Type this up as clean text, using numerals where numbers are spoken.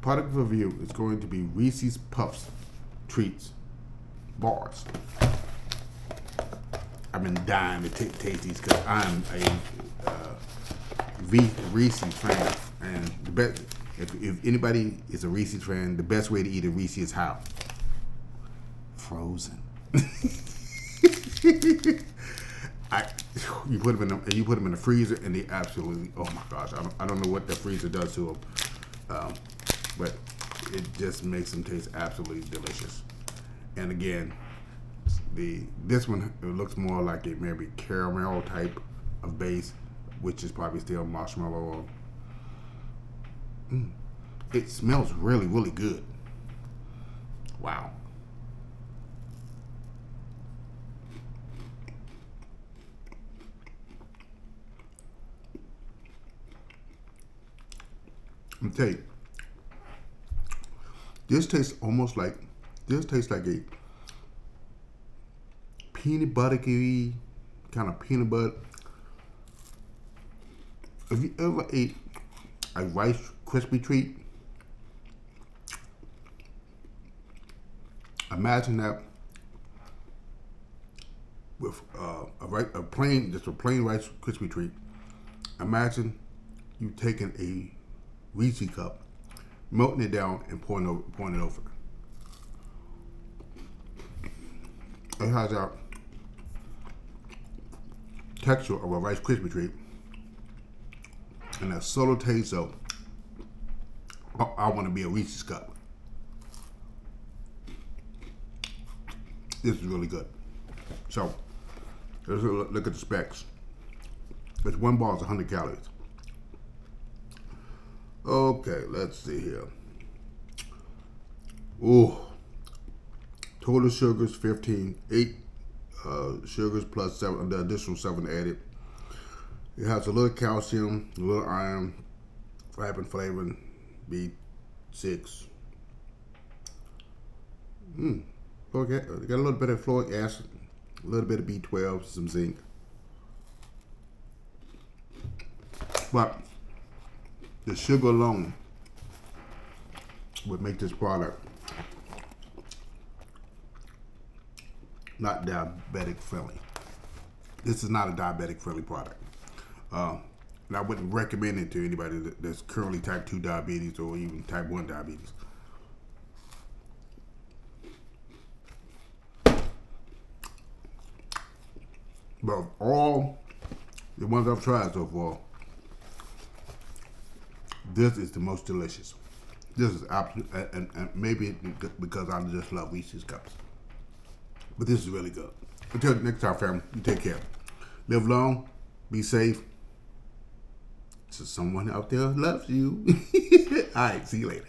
product review is going to be Reese's Puffs treats bars. I've been dying to taste these because I'm a Reese's fan, and the best. If anybody is a Reese's fan, the best way to eat a Reese's is how? Frozen. You put them in the freezer, and they absolutely, oh my gosh, I don't know what the freezer does to them, but it just makes them taste absolutely delicious. And again, this one, it looks more like a maybe caramel type of base, which is probably still marshmallow. It smells really, really good. Wow. I'm telling you, this tastes like a peanut buttery kind of peanut butter. If you ever ate a Rice Krispie treat, imagine that with a plain Rice Krispie treat. Imagine you taking a Reese's cup, melting it down, and pouring it over. It has that texture of a Rice Krispie treat, and that subtle taste of, I want to be a Reese's cup. This is really good. So, let's look at the specs. This one bar is 100 calories. Okay, let's see here. Ooh. Total sugars 15. 8 sugars plus 7, the additional 7 added. It has a little calcium, a little iron, fiber flavoring, B6. Okay, got a little bit of folic acid, a little bit of B12, some zinc. But the sugar alone would make this product not diabetic friendly. This is not a diabetic friendly product. And I wouldn't recommend it to anybody that's currently type 2 diabetes or even type 1 diabetes. But of all the ones I've tried so far, this is the most delicious. This is absolute, and maybe because I just love Reese's cups. But this is really good. Until next time, family, you take care. Live long, be safe. So someone out there loves you. All right, see you later.